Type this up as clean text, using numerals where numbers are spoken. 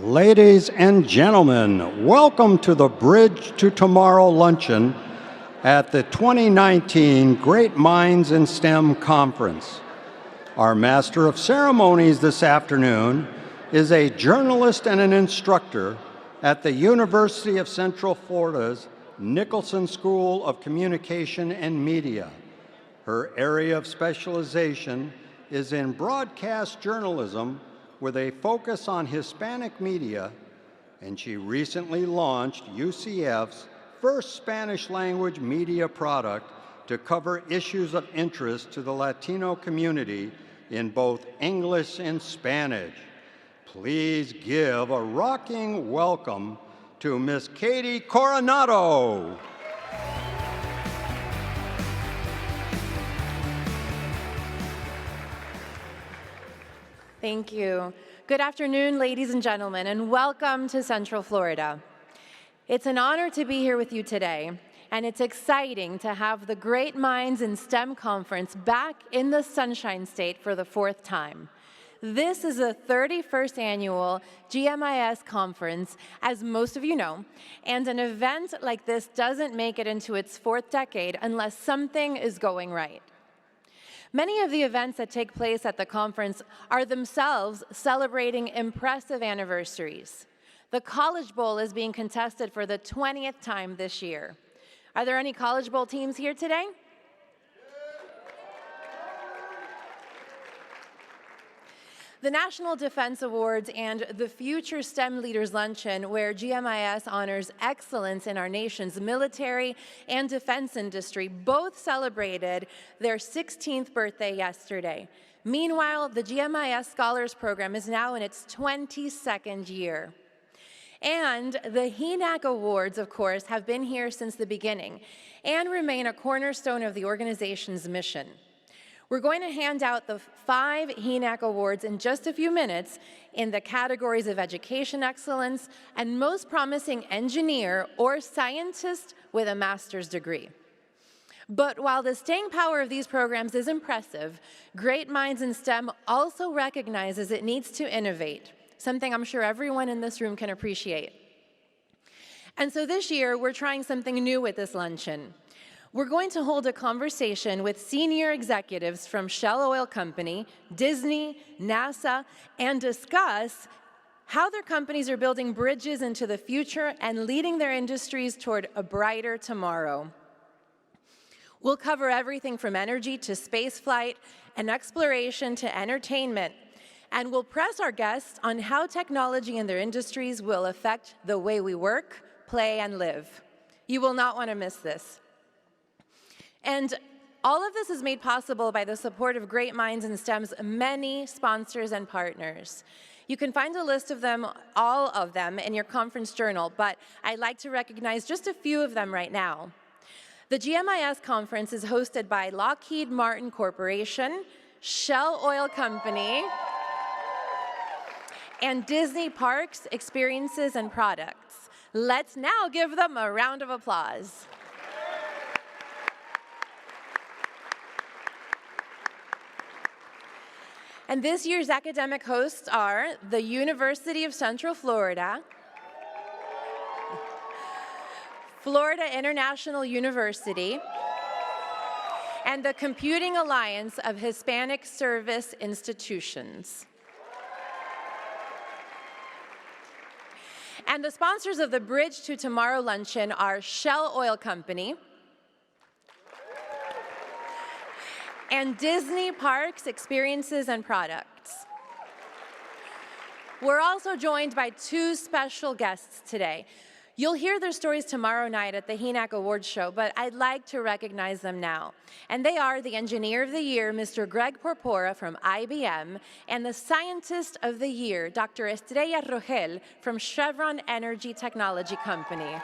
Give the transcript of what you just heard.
Ladies and gentlemen, welcome to the Bridge to Tomorrow Luncheon at the 2019 Great Minds in STEM Conference. Our Master of Ceremonies this afternoon is a journalist and an instructor at the University of Central Florida's Nicholson School of Communication and Media. Her area of specialization is in broadcast journalism with a focus on Hispanic media, and she recently launched UCF's first Spanish-language media product to cover issues of interest to the Latino community in both English and Spanish. Please give a rocking welcome to Miss Katie Coronado. Thank you. Good afternoon, ladies and gentlemen, and welcome to Central Florida. It's an honor to be here with you today, and it's exciting to have the Great Minds in STEM Conference back in the Sunshine State for the fourth time. This is the 31st annual GMIS conference, as most of you know, and an event like this doesn't make it into its fourth decade unless something is going right. Many of the events that take place at the conference are themselves celebrating impressive anniversaries. The College Bowl is being contested for the 20th time this year. Are there any College Bowl teams here today? The National Defense Awards and the Future STEM Leaders Luncheon, where GMIS honors excellence in our nation's military and defense industry, both celebrated their 16th birthday yesterday. Meanwhile, the GMIS Scholars Program is now in its 22nd year. And the HENAC Awards, of course, have been here since the beginning and remain a cornerstone of the organization's mission. We're going to hand out the 5 HENAC Awards in just a few minutes in the categories of Education Excellence and Most Promising Engineer or Scientist with a Master's degree. But while the staying power of these programs is impressive, Great Minds in STEM also recognizes it needs to innovate, something I'm sure everyone in this room can appreciate. And so this year, we're trying something new with this luncheon. We're going to hold a conversation with senior executives from Shell Oil Company, Disney, NASA, and discuss how their companies are building bridges into the future and leading their industries toward a brighter tomorrow. We'll cover everything from energy to spaceflight and exploration to entertainment, and we'll press our guests on how technology in their industries will affect the way we work, play, and live. You will not want to miss this. And all of this is made possible by the support of Great Minds in STEM's many sponsors and partners. You can find a list of them, all of them, in your conference journal, but I'd like to recognize just a few of them right now. The GMIS conference is hosted by Lockheed Martin Corporation, Shell Oil Company, and Disney Parks, Experiences, and Products. Let's now give them a round of applause. And this year's academic hosts are the University of Central Florida, Florida International University, and the Computing Alliance of Hispanic Service Institutions. And the sponsors of the Bridge to Tomorrow Luncheon are Shell Oil Company, and Disney Parks, Experiences, and Products. We're also joined by 2 special guests today. You'll hear their stories tomorrow night at the HENAC Awards show, but I'd like to recognize them now. And they are the Engineer of the Year, Mr. Greg Porpora from IBM, and the Scientist of the Year, Dr. Estrella Rogel from Chevron Energy Technology Company.